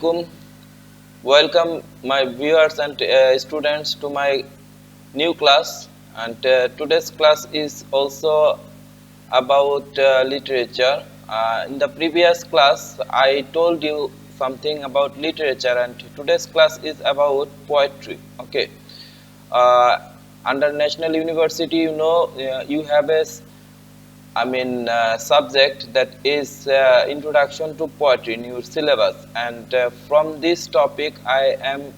alaikum. Welcome my viewers and students to my new class. And today's class is also about literature. In the previous class, I told you something about literature, and today's class is about poetry. Okay. Uh, Under National University, you have a subject that is introduction to poetry in your syllabus, and from this topic I am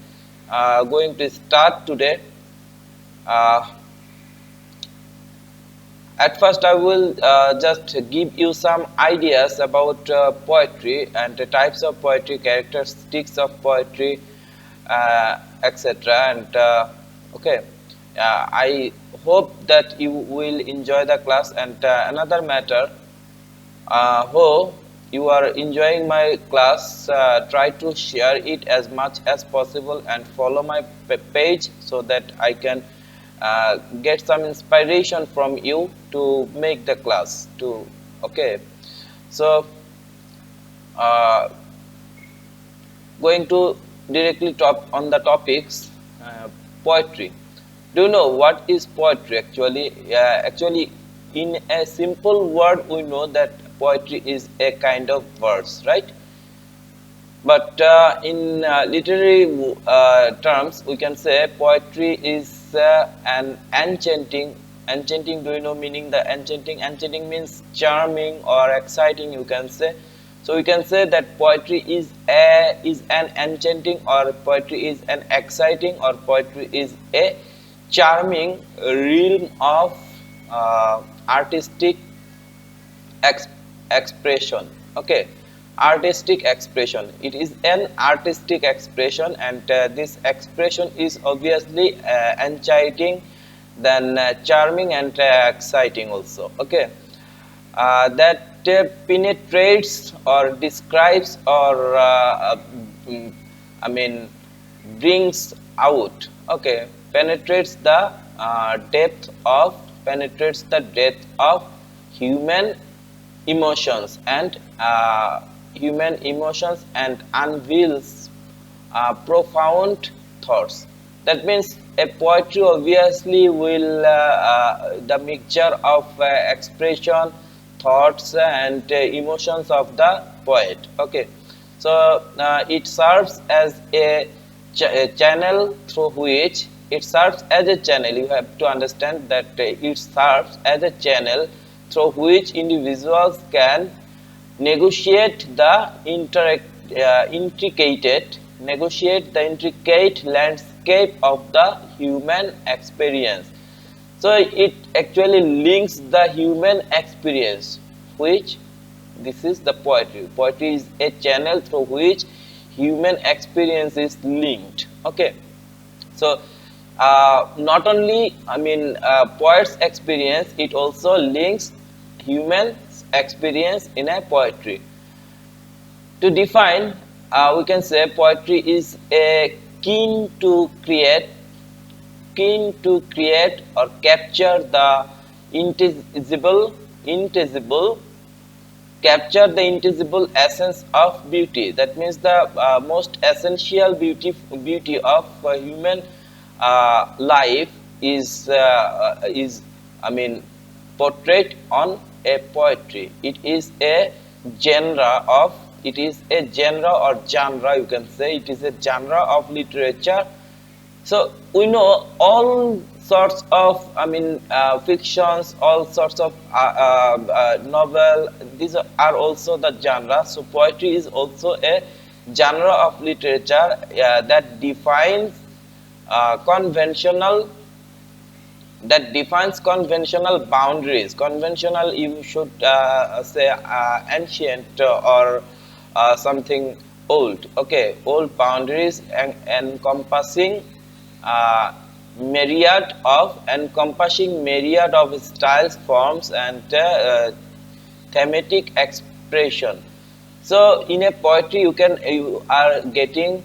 going to start today. Uh, at first, I will just give you some ideas about poetry and the types of poetry, characteristics of poetry, etc. And okay, I hope that you will enjoy the class. And another matter, hope you are enjoying my class. Try to share it as much as possible and follow my page so that I can get some inspiration from you to make the class too. Okay, so uh, going to directly top on the topics. Poetry. Do you know what is poetry actually? Actually, in a simple word, we know that poetry is a kind of verse, right? But in literary terms, we can say poetry is an enchanting. Enchanting, do you know meaning the enchanting? Enchanting means charming or exciting, you can say. So we can say that poetry is an enchanting, or poetry is an exciting, or poetry is a charming realm of artistic expression. Okay, artistic expression. It is an artistic expression, and this expression is obviously enchanting, then charming and exciting also. Okay, that penetrates or describes or brings out. Okay, penetrates the depth of human emotions and unveils profound thoughts. That means a poetry obviously will the mixture of expression, thoughts and emotions of the poet. Okay, so it serves as a channel through which you have to understand that it serves as a channel through which individuals can negotiate the intricate landscape of the human experience. So it actually links the human experience, which this is the poetry. Poetry is a channel through which human experience is linked. Okay, so not only poet's experience, it also links human experience in a poetry. To define, we can say poetry is a keen to create or capture the intangible essence of beauty. That means the most essential beauty of human life is portrayed on a poetry. It is a genre, you can say. It is a genre of literature. So we know all sorts of fictions, all sorts of novel. These are also the genre. So poetry is also a genre of literature that defines conventional boundaries. Conventional, you should say ancient or something old. Okay, old boundaries encompassing myriad of styles, forms and thematic expression. So in a poetry you are getting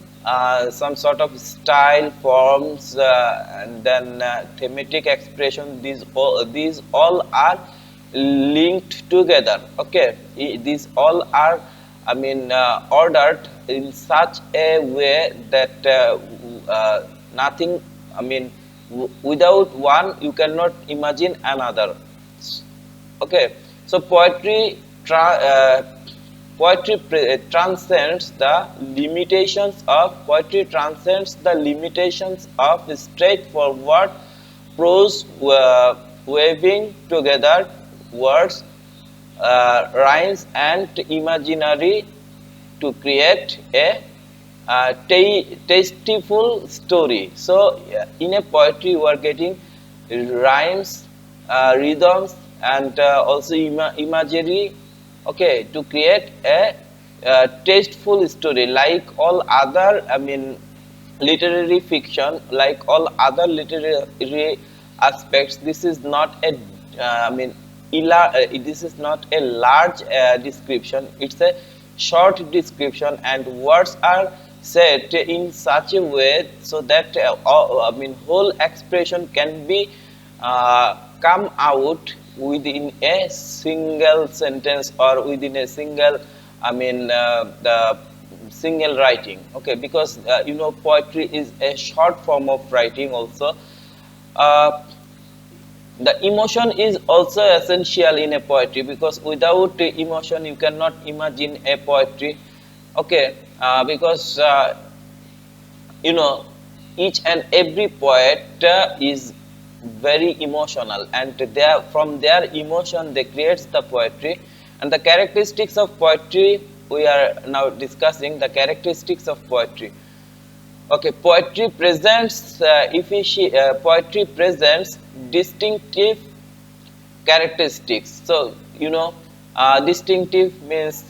some sort of style, forms and then thematic expression. These all are linked together. Okay, these all are ordered in such a way that nothing, without one you cannot imagine another. Okay, so poetry transcends the limitations of straightforward prose, weaving together words, rhymes and imaginary to create a tasteful story. So, in a poetry, you are getting rhymes, rhythms, and also imagery. Okay, to create a tasteful story, like all other, literary fiction, like all other literary aspects. This is not a, this is not a large description. It's a short description, and words are said in such a way so that whole expression can be come out within a single sentence or within a single, the single writing. Okay, because poetry is a short form of writing also. uh, the emotion is also essential in a poetry, because without emotion you cannot imagine a poetry. Okay, because you know each and every poet is very emotional, and from their emotion they creates the poetry. And the characteristics of poetry, we are now discussing the characteristics of poetry. Okay, poetry presents distinctive characteristics. So distinctive means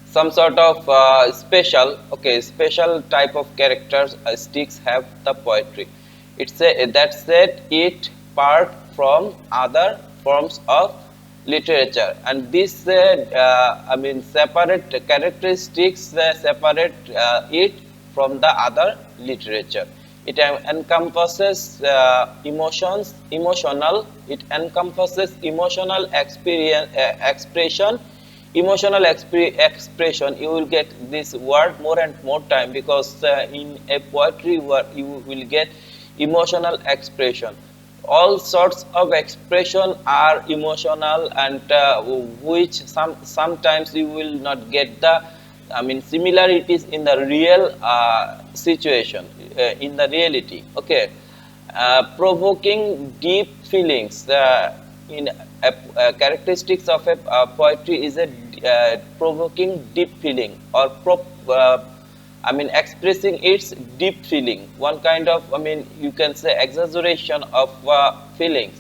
some sort of special. Okay, special type of characteristics have the poetry. It's a that set it apart from other forms of literature, and this separate characteristics separate it from the other literature. It encompasses it encompasses emotional experience, expression. You will get this word more and more time, because in a poetry word you will get emotional expression. All sorts of expression are emotional, and which sometimes you will not get the similarities in the real situation, in the reality. Okay, provoking deep feelings. In characteristics of a poetry is a provoking deep feeling, or expressing its deep feeling. One kind of, you can say, exaggeration of feelings.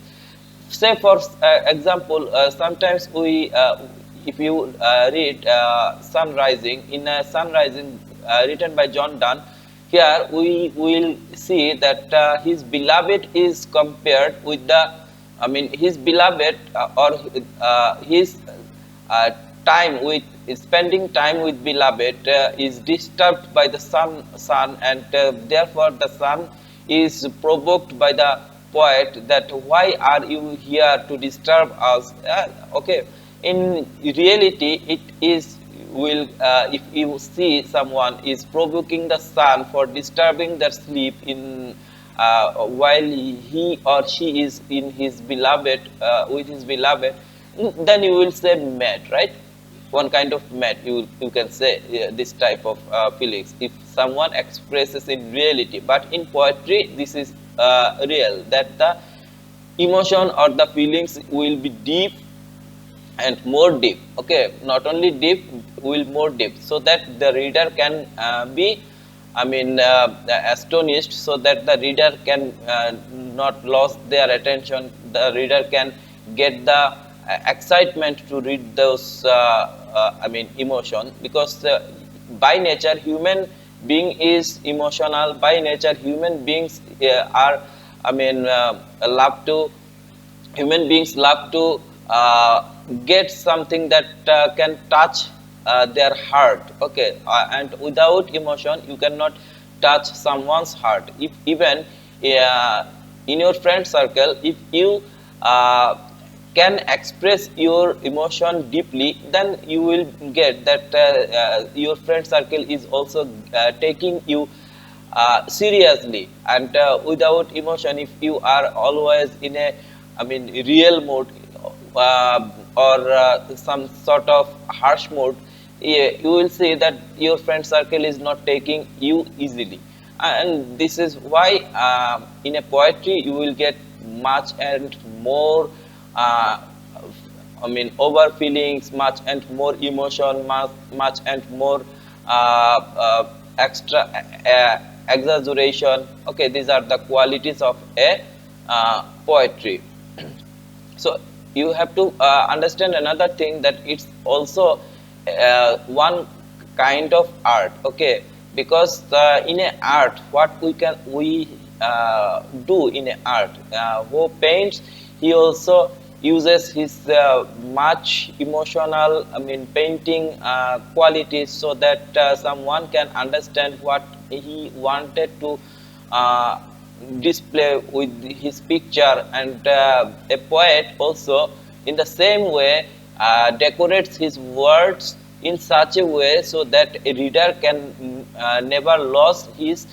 Say for example, sometimes if you read Sun Rising, in Sun Rising written by John Donne, here we will see that his beloved is compared with the, his beloved or his time with spending time with beloved is disturbed by the sun, and therefore the sun is provoked by the poet, that why are you here to disturb us. Okay, in reality it is will if you see someone is provoking the sun for disturbing their sleep in while he or she is in his beloved with his beloved, then you will say mad, right? One kind of mad, you can say this type of feelings if someone expresses in reality. But in poetry this is real, that the emotion or the feelings will be deep and more deep. Okay, not only deep, will more deep, so that the reader can be astonished, so that the reader can not lose their attention. The reader can get the excitement to read those emotion, because by nature human being is emotional. By nature human beings are love to human beings love to get something that can touch their heart. Okay, and without emotion you cannot touch someone's heart. If even in your friend circle, if you can express your emotion deeply, then you will get that your friend circle is also taking you seriously. And without emotion, if you are always in a, I mean, real mode, or some sort of harsh mode, you will see that your friend circle is not taking you easily. And this is why in a poetry you will get much and more uh, I mean, over feelings, much and more emotion, much and more extra exaggeration. Okay, these are the qualities of a poetry. So you have to understand another thing, that it's also one kind of art. Okay, because in a art, what we do in a art, who paints, he also uses his much emotional, I mean, painting qualities, so that someone can understand what he wanted to uh, display with his picture. And a poet also in the same way decorates his words in such a way so that a reader can never lose his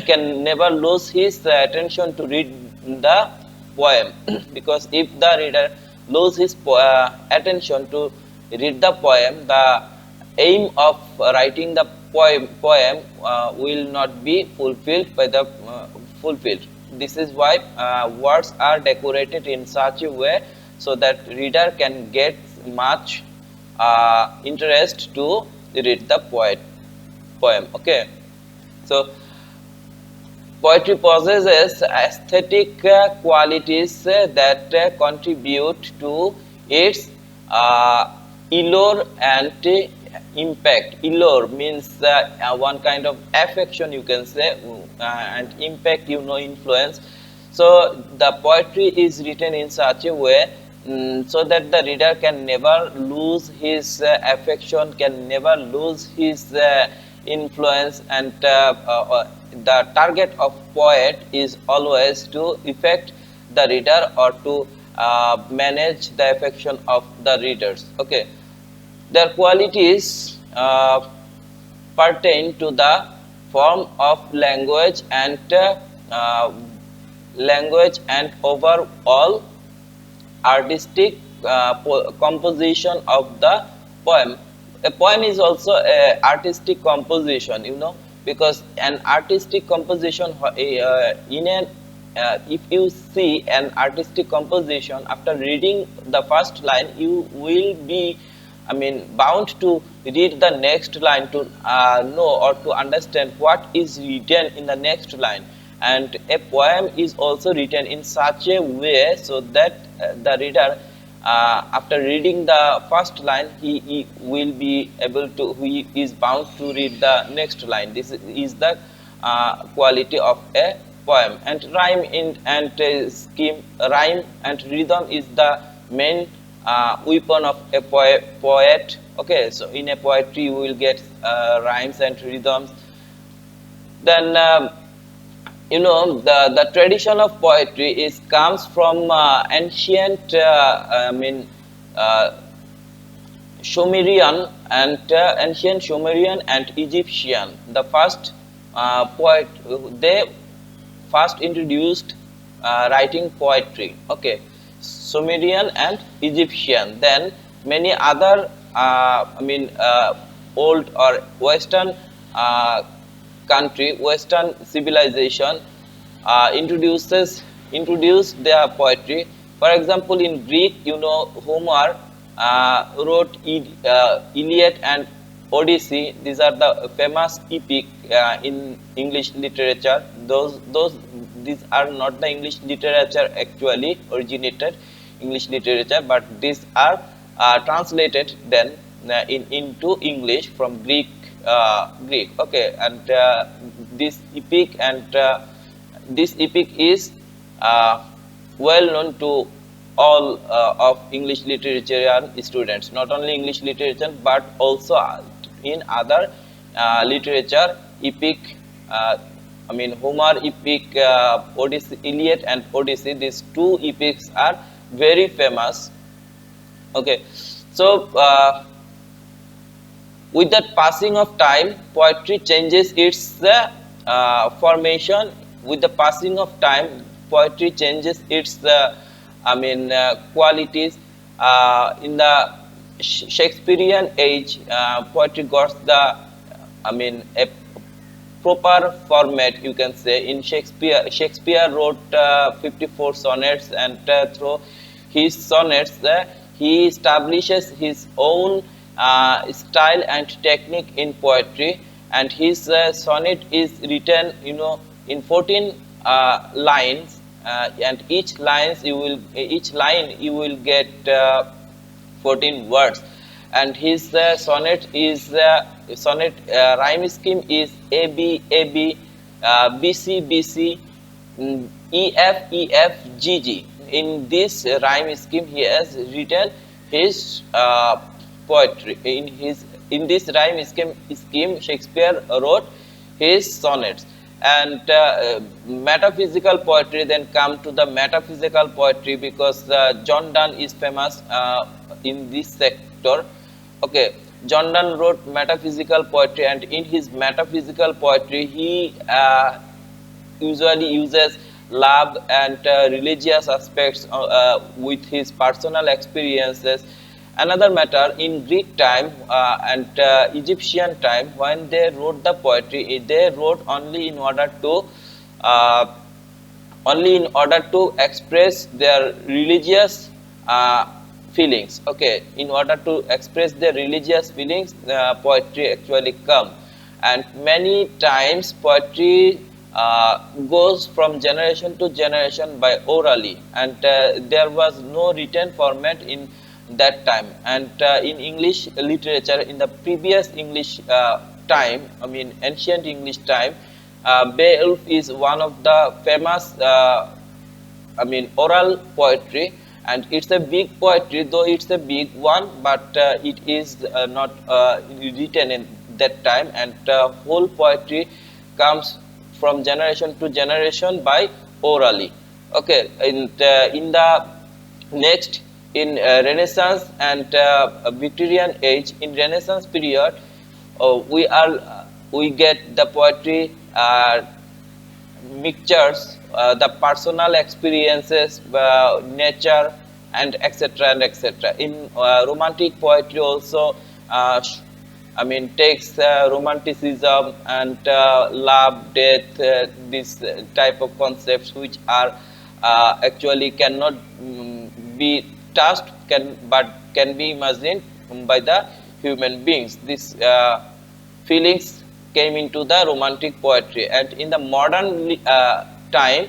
can never lose his attention to read the poem. Because if the reader lose his attention to read the poem, the aim of writing the poem will not be fulfilled. This is why words are decorated in such a way so that reader can get much interest to read the poem. Okay, so poetry possesses aesthetic qualities that contribute to its allure and impact. Allure means one kind of affection, you can say, and impact, influence. So the poetry is written in such a way, so that the reader can never lose his affection, can never lose his influence. And the target of poet is always to affect the reader, or to manage the affection of the readers. Okay, their qualities pertain to the form of uh, language and overall artistic composition of the poem. A poem is also a artistic composition, because an artistic composition in an if you see an artistic composition, after reading the first line, you will be, I mean, bound to read the next line to know or to understand what is written in the next line. And a poem is also written in such a way so that the reader, after reading the first line, he will be able to, he is bound to read the next line. This is the quality of a poem. And rhyme and rhythm is the main weapon of a poet. Okay, so in a poetry you will get rhymes and rhythms. Then the tradition of poetry is comes from ancient Sumerian and Egyptian. The first poet, they first introduced writing poetry. Okay, Sumerian and Egyptian. Then many other old or Western country, Western civilization introduced their poetry. For example, in Greek, Homer wrote Iliad and Odyssey. These are the famous epic in English literature. These are not the English literature actually originated English literature, but these are translated then into English from Greek. Okay, and this epic is well known to all of English literature students. Not only English literature, but also in other literature. Epic, Homer epic, Odyssey, Iliad and Odyssey. These two epics are very famous. Okay, so with that passing of time, poetry changes its formation. With the passing of time, poetry changes its qualities. In the Shakespearean age, poetry got the a proper format, you can say. In Shakespeare wrote 54 sonnets, and through his sonnets he establishes his own style and technique in poetry. And his sonnet is written, in 14 lines, and each line you will get 14 words. And his sonnet rhyme scheme is AB AB, BC BC, EF EF GG. In this rhyme scheme he has written his poetry. In this rhyme scheme Shakespeare wrote his sonnets. And metaphysical poetry then come to the metaphysical poetry, because John Donne is famous in this sector. Okay, John Donne wrote metaphysical poetry, and in his metaphysical poetry he usually uses love and religious aspects with his personal experiences. Another matter, in Greek time and Egyptian time, when they wrote the poetry, they wrote uh, only in order to express their religious feelings. Okay, in order to express their religious feelings, poetry actually come. And many times poetry goes from generation to generation by orally, and there was no written format in that time. And in English literature, in the previous English time, ancient English time, Beowulf is one of the famous oral poetry. And it's a big poetry, though it's a big one, but it is not written in that time. And whole poetry comes from generation to generation by orally. Okay, in the next, in Renaissance and Victorian age, in Renaissance period, we get the poetry mixtures, the personal experiences, nature, and etc. and etc. In romantic poetry also, takes romanticism and love, death, this type of concepts, which are actually cannot be touched, but can be imagined by the human beings. These feelings came into the romantic poetry. And in the modern time,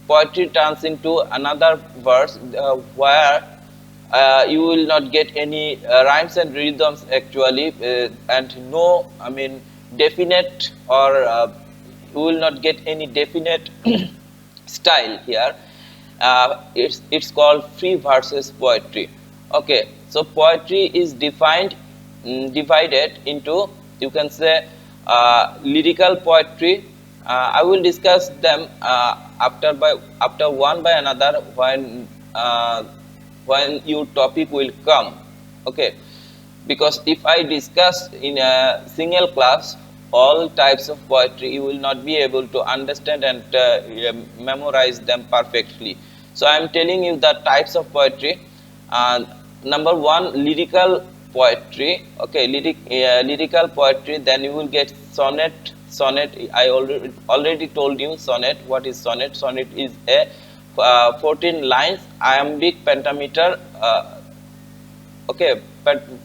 poetry turns into another verse where you will not get any rhymes and rhythms actually, and no, definite, or you will not get any definite style here. It's called free verses poetry. Okay, so poetry is divided into, you can say, lyrical poetry. I will discuss them after one by another when your topic will come. Okay, because if I discuss in a single class all types of poetry, you will not be able to understand and memorize them perfectly. So I am telling you the types of poetry. Number one, lyrical poetry. Okay, lyrical poetry. Then you will get sonnet. I already told you sonnet. What is sonnet? Sonnet is a 14 lines iambic pentameter. Okay,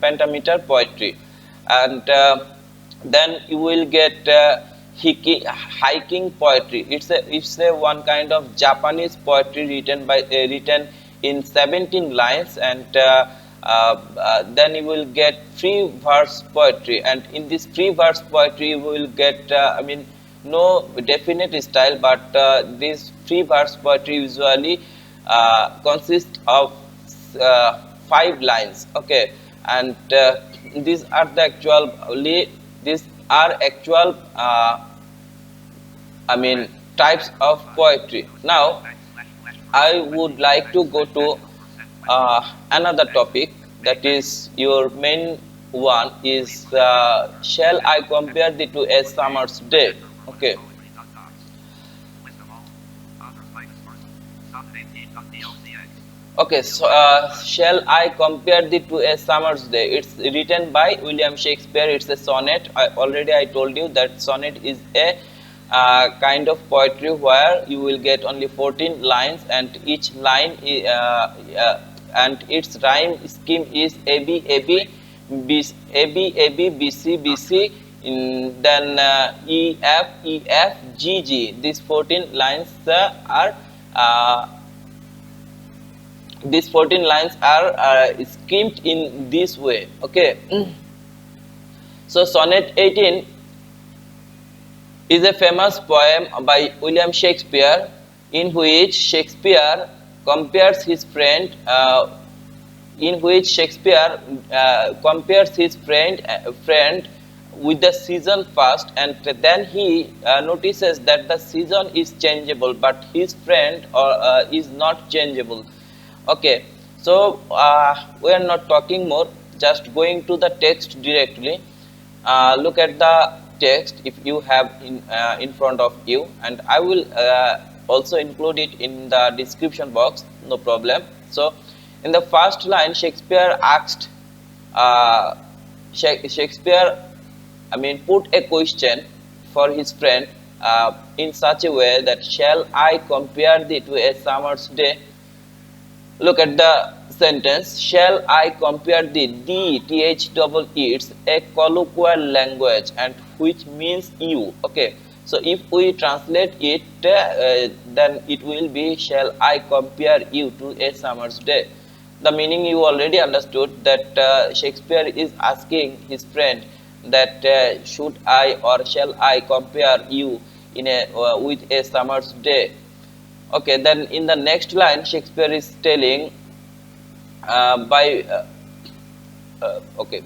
pentameter poetry. And then you will get hiking poetry. It's a one kind of Japanese poetry written in 17 lines. And then you will get free verse poetry. And in this free verse poetry, you will get no definite style, but this free verse poetry usually consists of 5 lines. Okay, and these are the actual types of poetry. Now I would like to go to another topic, that is your main one, is shall I compare thee to a summer's day? Okay. Okay, so shall I compare thee to a summer's day? It's written by William Shakespeare. It's a sonnet. I told you that sonnet is a kind of poetry where you will get only 14 lines, and each line and its rhyme scheme is A B A B B A B A B B C B C. Then E F E F G G. These 14 lines are. These 14 lines are schemed in this way. Okay. So sonnet 18 is a famous poem by William Shakespeare, in which Shakespeare compares his friend friend with the season first, and then he notices that the season is changeable, but his friend is not changeable. Okay, so we are not talking more, just going to the text directly. Look at the text if you have in front of you, and I will also include it in the description box, no problem. So in the first line, Shakespeare asked put a question for his friend in such a way that, shall I compare thee to a summer's day? Look at the sentence, shall I compare thee? The THEE, it's a colloquial language, and which means you. Okay, so if we translate it, then it will be, shall I compare you to a summer's day? The meaning you already understood, that Shakespeare is asking his friend that should I or shall I compare you in a with a summer's day. Okay, then in the next line, Shakespeare is telling by okay.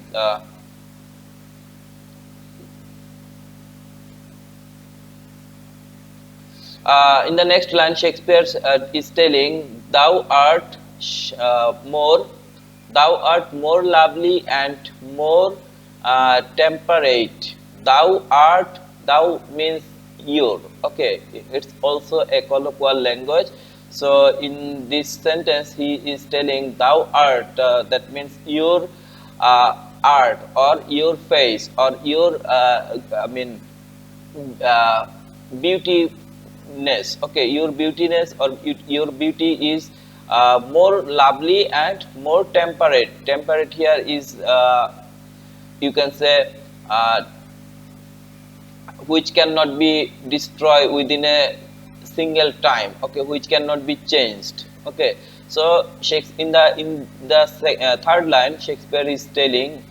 In the next line, Shakespeare is telling, thou art more lovely and more temperate. Thou means your. Okay, it's also a colloquial language. So in this sentence, he is telling thou art, that means your art, or your face, or your beautiness. Okay, your beautiness or your beauty is more lovely and more temperate. Temperate here is you can say which cannot be destroyed within a single time. Okay, which cannot be changed. Okay, so in the third line, Shakespeare is telling,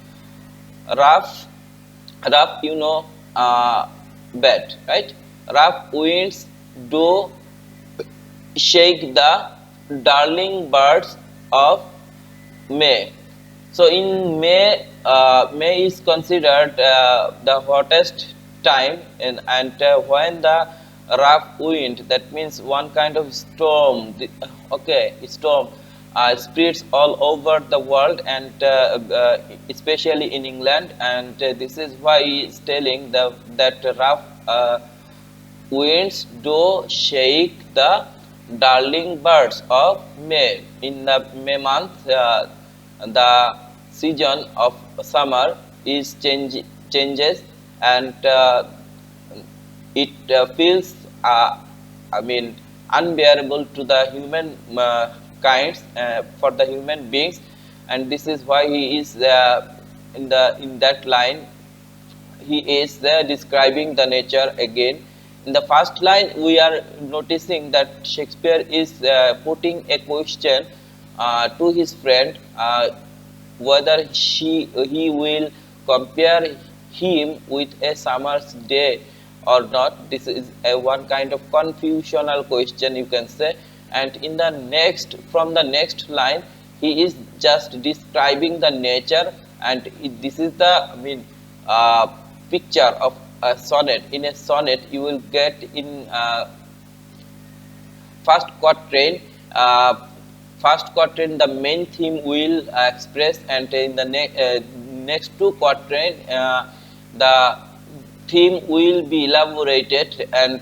rough, you know, bad, right? Rough winds do shake the darling birds of May. So in May, May is considered the hottest time, and when the rough wind, that means one kind of storm, okay, storm spreads all over the world, and especially in England, and this is why he is telling that rough winds do shake the darling birds of May. In the May month, the season of summer is changes, and it feels unbearable to the human kinds, for the human beings, and this is why he is in that line he is describing the nature again. In the first line, we are noticing that Shakespeare is putting a question to his friend, whether he will compare him with a summer's day or not. This is one kind of confusional question, you can say. And in the from the next line, he is just describing the nature, and this is the picture of a sonnet. In a sonnet, you will get in first quatrain, first quatrain the main theme will express, and in the next two quatrain the theme will be elaborated, and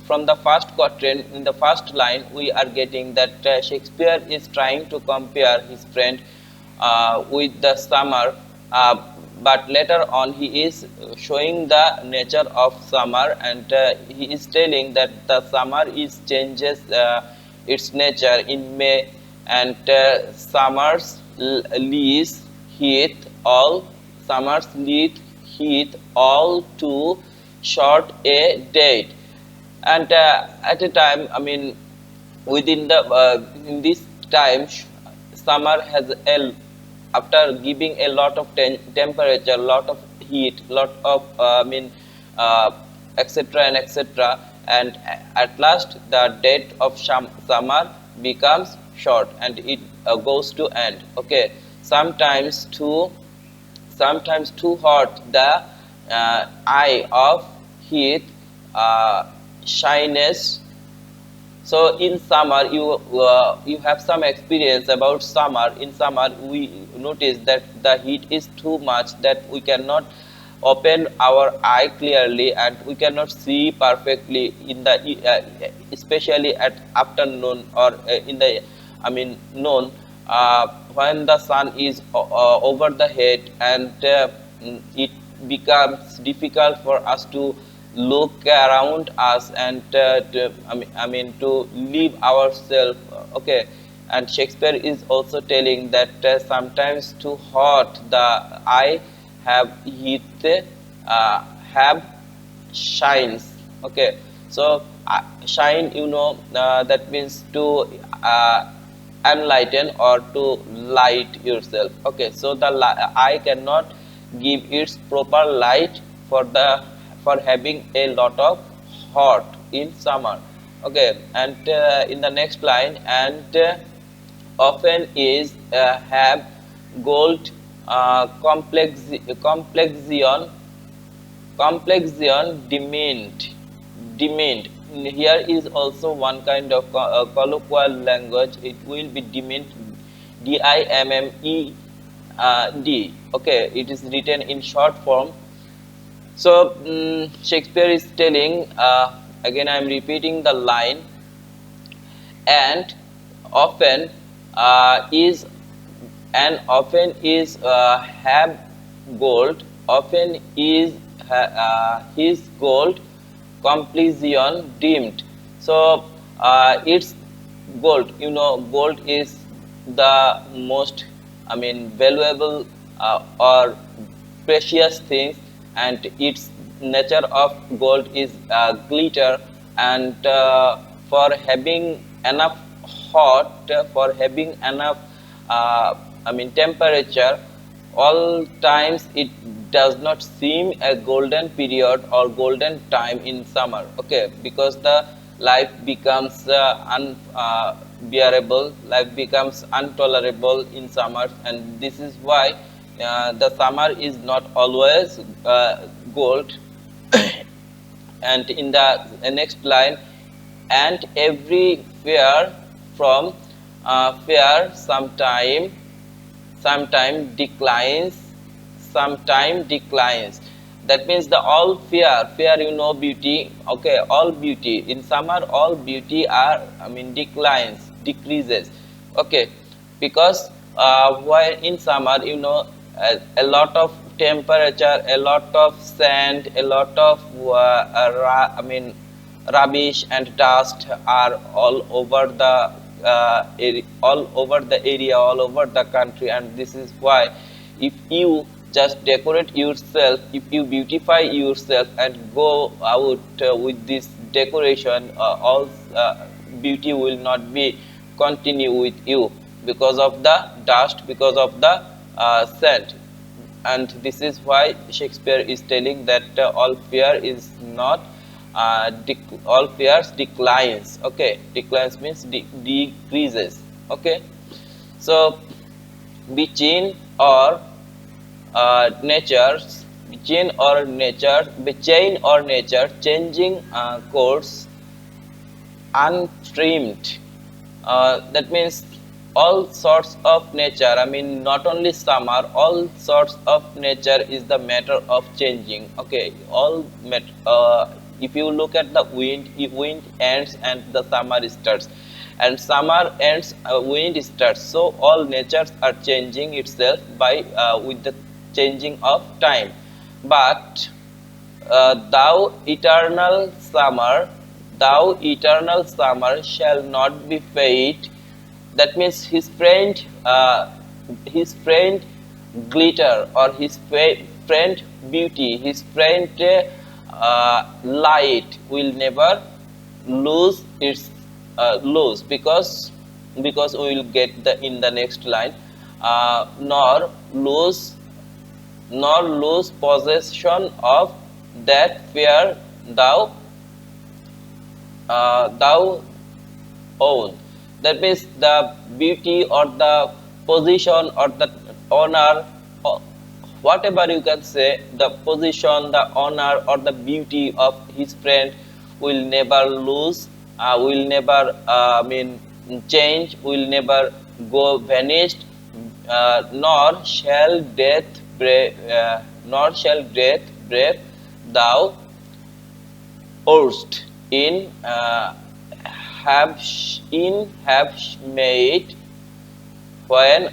from the first quatrain, in the first line we are getting that Shakespeare is trying to compare his friend with the summer, but later on he is showing the nature of summer, and he is telling that the summer is changes its nature in May, and leaves heat all summers lead heat all to short a date, and at a time, I mean, within the in this time summer has a, after giving a lot of temperature, lot of heat, lot of uh, etc and etc, and at last the date of summer becomes short, and it goes to end. Okay, sometimes too hot, the eye of heat shyness. So in summer, you have some experience about summer. In summer, we notice that the heat is too much, that we cannot open our eye clearly, and we cannot see perfectly in the especially at afternoon, or in the, I mean, noon, when the sun is over the head, and it becomes difficult for us to look around us, and to leave ourselves. Okay, and Shakespeare is also telling that sometimes too hot the eye have heat, have shines. Okay, so shine, that means to enlighten or to light yourself. Okay, so the eye cannot give its proper light for the, for having a lot of hot in summer. Okay, and in the next line, and often is have gold complexion demeaned. Here is also one kind of colloquial language. It will be demeaned, dimmed. Okay, it is written in short form. So Shakespeare is telling, again I am repeating the line, and often is have gold, often is his gold complexion dimmed. So it's gold, gold is the most, I mean, valuable or precious things, and its nature of gold is glitter, and for having enough hot, for having enough temperature, all times it does not seem a golden period or golden time in summer. Okay, because the life becomes unbearable, life becomes intolerable in summer, and this is why the summer is not always gold. And in the next line, and every fair from fair sometime declines. That means the all fair, beauty. Okay, all beauty in summer, all beauty are, decreases. Okay, because while in summer, a lot of temperature, a lot of sand, a lot of rubbish and dust are all over the all over the area, all over the country, and this is why if you just decorate yourself, if you beautify yourself and go out with this decoration, all beauty will not be continue with you because of the dust, because of the sand. And this is why Shakespeare is telling that all fear is not all fears declines. Okay, declines means decreases. Okay, so between or natures, between or nature changing course untrimmed, That means all sorts of nature, I mean not only summer, all sorts of nature is the matter of changing. Okay, if you look at the wind, if wind ends and the summer starts, and summer ends, wind starts, so all natures are changing itself by with the changing of time. But thou eternal summer shall not be fade. That means his friend glitter, or his friend beauty, his friend light will never lose its lose, because we will get the in the next line, nor lose possession of that fair thou own. That means the beauty or the position or the honor, or whatever you can say, the position, the honor or the beauty of his friend will never lose, will never change, will never go vanished, nor shall death brave thou erst have made, when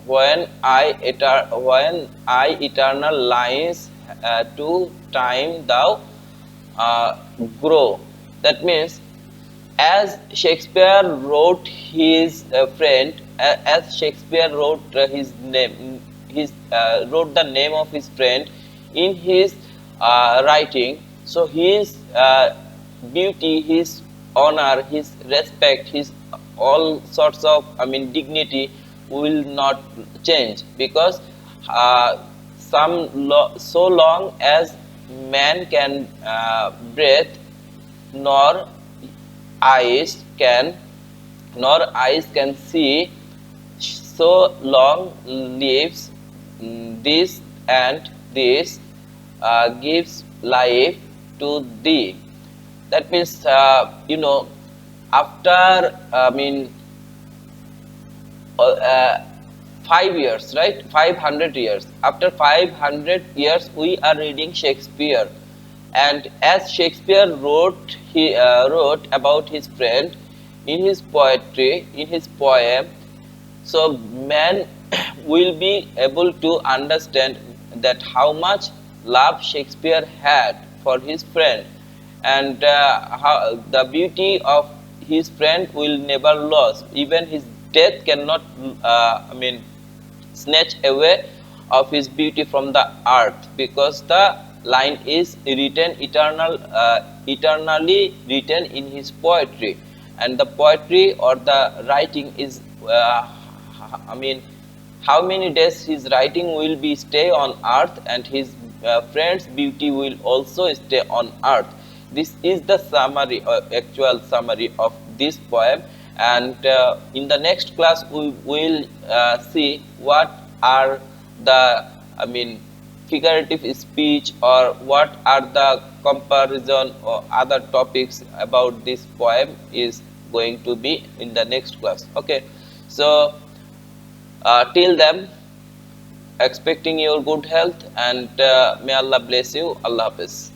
when I eternal lines to time thou grow. That means, as Shakespeare wrote his friend, as Shakespeare wrote his name, wrote the name of his friend in his writing. So his beauty, his honor, his respect, his all sorts of, I mean, dignity will not change, because so long as man can breathe, nor eyes can eyes can see, so long lives this, and this gives life to thee. That means, after, I mean, uh, 5 years, right? 500 years. After 500 years, we are reading Shakespeare, and as Shakespeare wrote about his friend in his poetry, in his poem, so man will be able to understand that how much love Shakespeare had for his friend, and how the beauty of his friend will never lose. Even his death cannot, snatch away of his beauty from the earth, because the line is written eternally written in his poetry, and the poetry or the writing is, I mean, how many days his writing will be stay on earth, and his friend's beauty will also stay on earth. This is the summary, actual summary of this poem, and in the next class we will see what are the, I mean, figurative speech, or what are the comparison or other topics about this poem is going to be in the next class. Okay, so till then, expecting your good health, and may Allah bless you. Allah Hafiz.